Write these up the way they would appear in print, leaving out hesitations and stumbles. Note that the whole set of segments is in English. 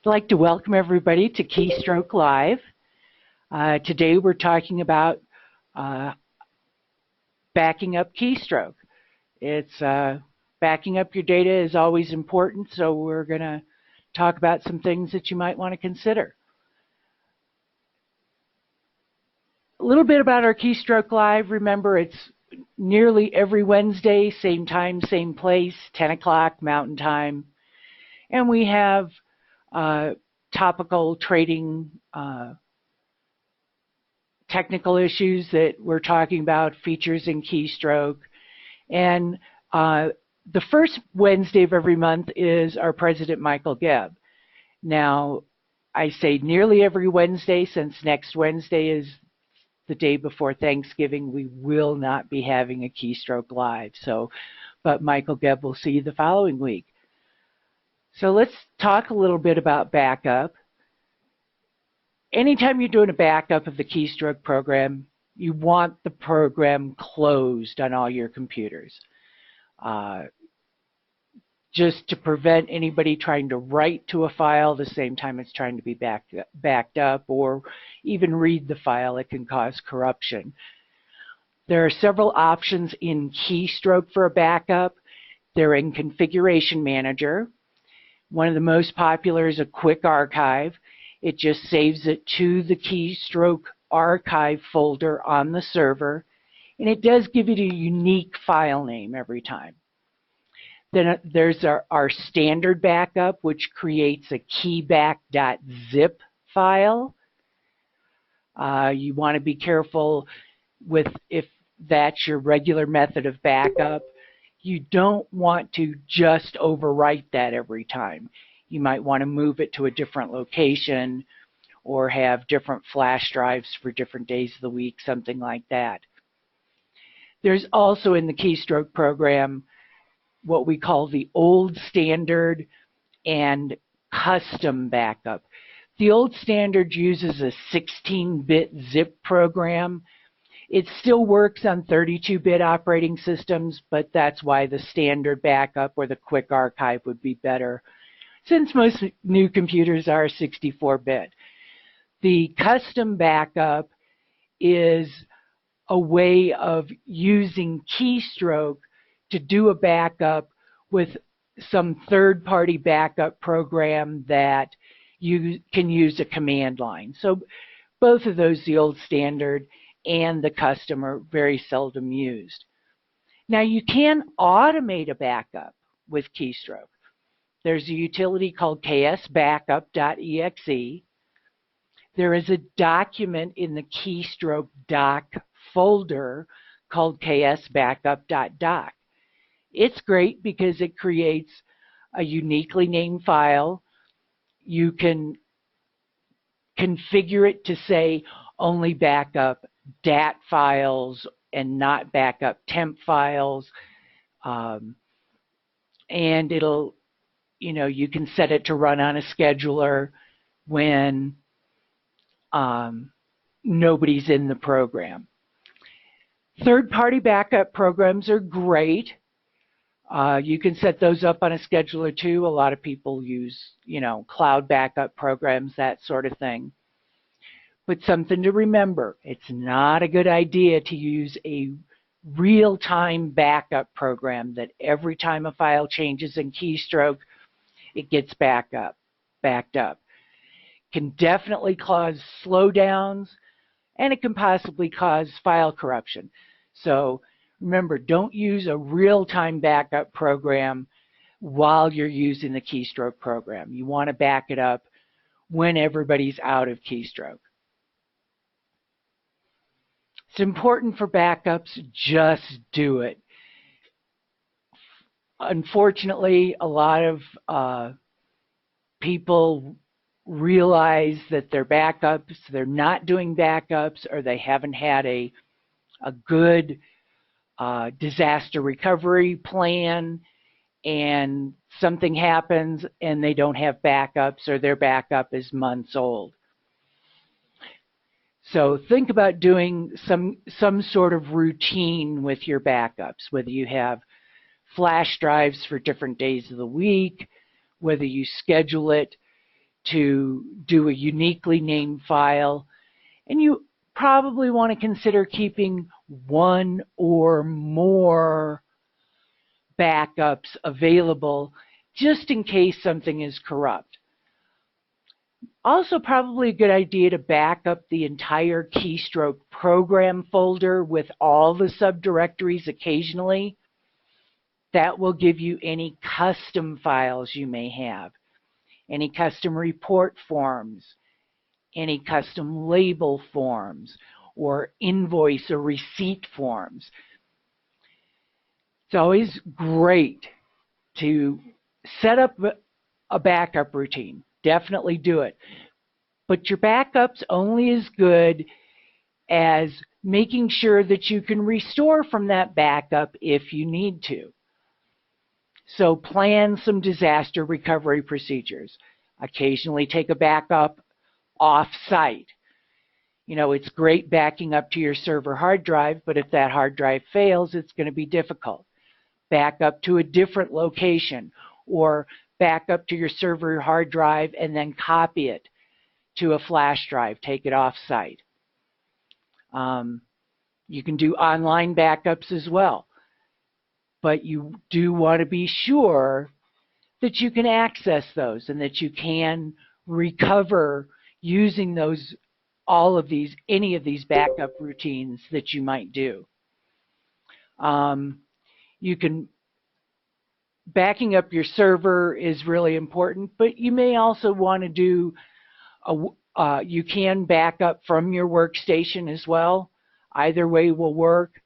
I'd like to welcome everybody to Keystroke Live. Today we're talking about backing up Keystroke. Backing up your data is always important, so we're going to talk about some things that you might want to consider. A little bit about our Keystroke Live. Remember, it's nearly every Wednesday, same time, same place, 10 o'clock Mountain Time. And we have topical trading technical issues that we're talking about, features in Keystroke. And the first Wednesday of every month is our president, Michael Gebb. Now, I say nearly every Wednesday since next Wednesday is the day before Thanksgiving. We will not be having a Keystroke Live. But Michael Gebb will see you the following week. So let's talk a little bit about backup. Anytime you're doing a backup of the Keystroke program, you want the program closed on all your computers. Just to prevent anybody trying to write to a file the same time it's trying to be backed up, or even read the file. It can cause corruption. There are several options in Keystroke for a backup. They're in Configuration Manager. One of the most popular is a quick archive. It just saves it to the Keystroke archive folder on the server, and it does give it a unique file name every time. Then there's our standard backup, which creates a keyback.zip file. You want to be careful with if that's your regular method of backup. You don't want to just overwrite that every time. You might want to move it to a different location or have different flash drives for different days of the week, something like that. There's also in the Keystroke program what we call the old standard and custom backup. The old standard uses a 16-bit zip program. It still works on 32-bit operating systems, but that's why the standard backup or the quick archive would be better, since most new computers are 64-bit. The custom backup is a way of using Keystroke to do a backup with some third-party backup program that you can use a command line. So both of those, the old standard and the custom, are very seldom used. Now you can automate a backup with Keystroke. There's a utility called ksbackup.exe. There is a document in the Keystroke doc folder called ksbackup.doc. It's great because it creates a uniquely named file. You can configure it to say only backup DAT files and not backup temp files. And it'll, you can set it to run on a scheduler when nobody's in the program. Third-party backup programs are great. You can set those up on a scheduler too. A lot of people use, cloud backup programs, that sort of thing. But something to remember, it's not a good idea to use a real-time backup program that every time a file changes in Keystroke, it gets backed up. Can definitely cause slowdowns, and it can possibly cause file corruption. So remember, don't use a real-time backup program while you're using the Keystroke program. You want to back it up when everybody's out of Keystroke. It's important for backups, just do it. Unfortunately, a lot of people realize that their backups, they're not doing backups, or they haven't had a good disaster recovery plan, and something happens and they don't have backups, or their backup is months old. So think about doing some sort of routine with your backups, whether you have flash drives for different days of the week, whether you schedule it to do a uniquely named file, and you probably want to consider keeping one or more backups available just in case something is corrupt. Also, probably a good idea to back up the entire Keystroke program folder with all the subdirectories occasionally. That will give you any custom files you may have, any custom report forms, any custom label forms, or invoice or receipt forms. It's always great to set up a backup routine. Definitely do it. But your backup's only as good as making sure that you can restore from that backup if you need to. So plan some disaster recovery procedures. Occasionally take a backup off-site. You know, it's great backing up to your server hard drive, but if that hard drive fails, it's going to be difficult. Back up to a different location, or back up to your server hard drive and then copy it to a flash drive, take it off-site. You can do online backups as well, but you do want to be sure that you can access those and that you can recover using those, any of these backup routines that you might do. Backing up your server is really important, but you may also want to do you can back up from your workstation as well. Either way will work.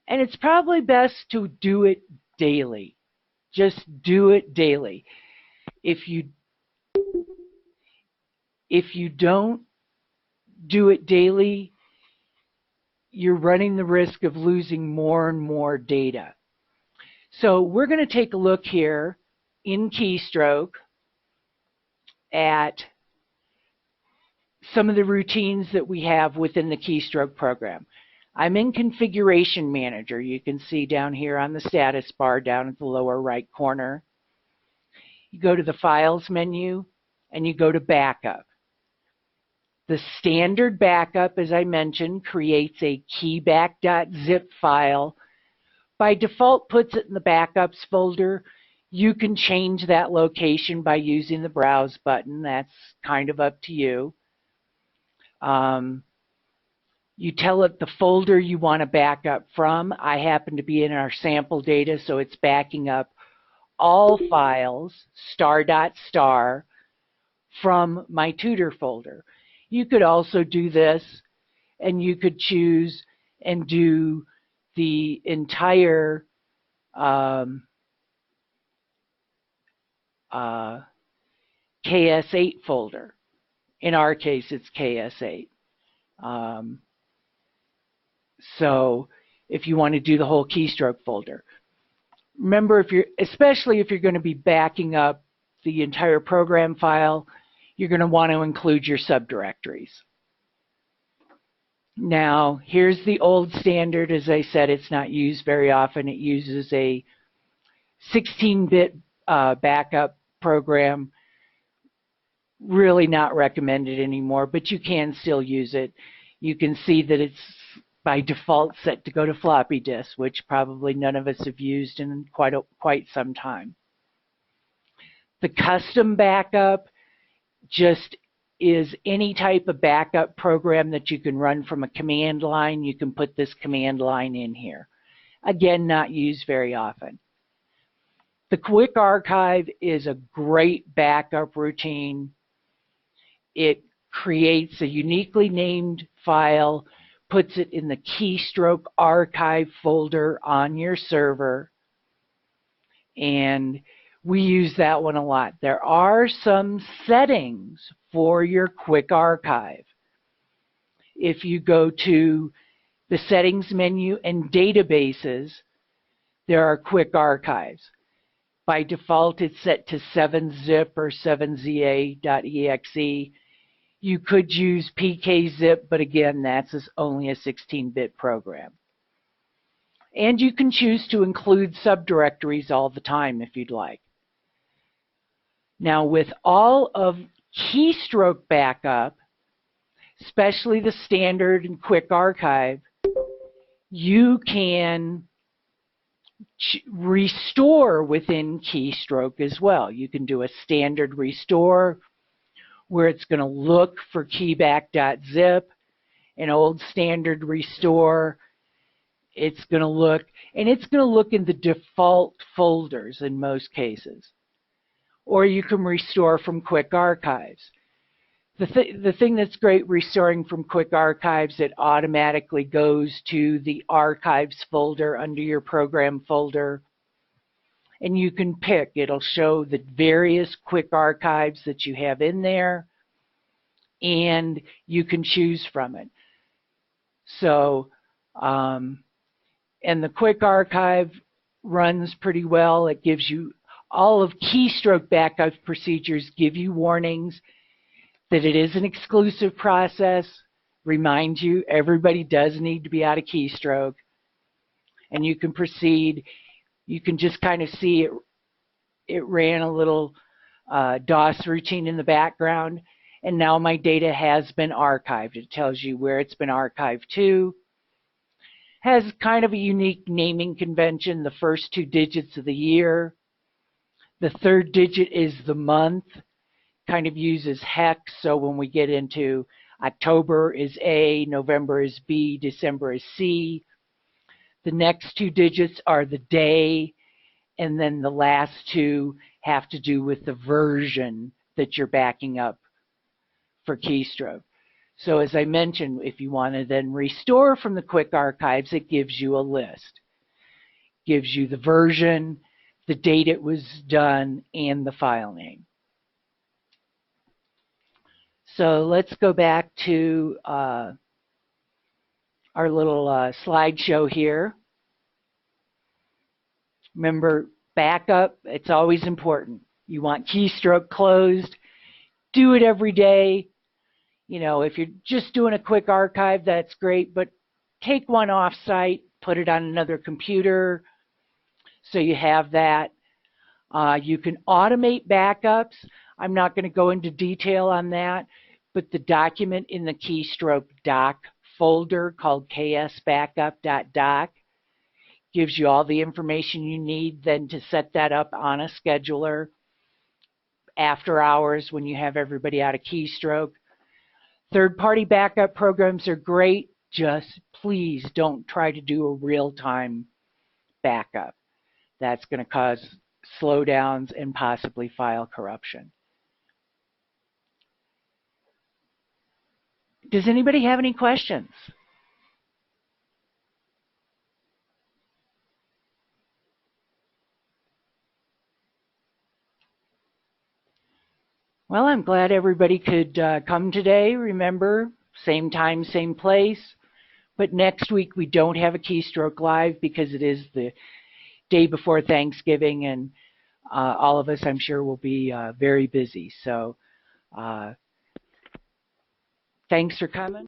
And it's probably best to do it daily. Just do it daily. If you don't do it daily, you're running the risk of losing more and more data. So we're going to take a look here in Keystroke at some of the routines that we have within the Keystroke program. I'm in Configuration Manager. You can see down here on the status bar down at the lower right corner. You go to the Files menu and you go to Backup. The standard backup, as I mentioned, creates a keyback.zip file. By default, puts it in the Backups folder. You can change that location by using the Browse button. That's kind of up to you. You tell it the folder you want to back up from. I happen to be in our sample data, so it's backing up all files, ***, from my tutor folder. You could also do this, and you could choose and do the entire KS8 folder. In our case, it's KS8. So if you want to do the whole Keystroke folder. Remember, especially if you're going to be backing up the entire program file, you're going to want to include your subdirectories. Now, here's the old standard. As I said, it's not used very often. It uses a 16-bit backup program. Really not recommended anymore, but you can still use it. You can see that it's by default set to go to floppy disk, which probably none of us have used in quite some time. The custom backup just is any type of backup program that you can run from a command line. You can put this command line in here. Again, not used very often. The Quick Archive is a great backup routine. It creates a uniquely named file, puts it in the Keystroke archive folder on your server, and we use that one a lot. There are some settings for your Quick Archive. If you go to the Settings menu and Databases, there are Quick Archives. By default, it's set to 7-zip or 7za.exe. You could use pkzip, but again, that's only a 16-bit program. And you can choose to include subdirectories all the time if you'd like. Now with all of Keystroke backup, especially the standard and quick archive, you can restore within Keystroke as well. You can do a standard restore where it's going to look for keyback.zip, an old standard restore. It's going to look, and it's going to look in the default folders in most cases. Or you can restore from quick archives. The thing that's great restoring from quick archives, it automatically goes to the archives folder under your program folder. And you can pick, it'll show the various quick archives that you have in there, and you can choose from it. So, and the quick archive runs pretty well. It gives you all of Keystroke backup procedures, give you warnings that it is an exclusive process. Remind you, everybody does need to be out of Keystroke. And you can proceed. You can just kind of see it ran a little DOS routine in the background. And now my data has been archived. It tells you where it's been archived to. Has kind of a unique naming convention, the first 2 digits of the year. The 3rd digit is the month. Kind of uses hex, so when we get into October is A, November is B, December is C. The next 2 digits are the day, and then the last 2 have to do with the version that you're backing up for Keystroke. So as I mentioned, if you want to then restore from the quick archives, it gives you a list. Gives you the version, the date it was done, and the file name. So let's go back to our little slideshow here. Remember, backup, it's always important. You want Keystroke closed. Do it every day. You know, if you're just doing a quick archive, that's great, but take one off-site, put it on another computer so you have that. You can automate backups. I'm not going to go into detail on that, but the document in the Keystroke doc folder called ksbackup.doc gives you all the information you need then to set that up on a scheduler after hours when you have everybody out of Keystroke. Third-party backup programs are great. Just please don't try to do a real-time backup. That's going to cause slowdowns and possibly file corruption. Does anybody have any questions? Well, I'm glad everybody could come today. Remember, same time, same place. But next week we don't have a Keystroke Live because it is the day before Thanksgiving, and all of us, I'm sure, will be very busy. So thanks for coming.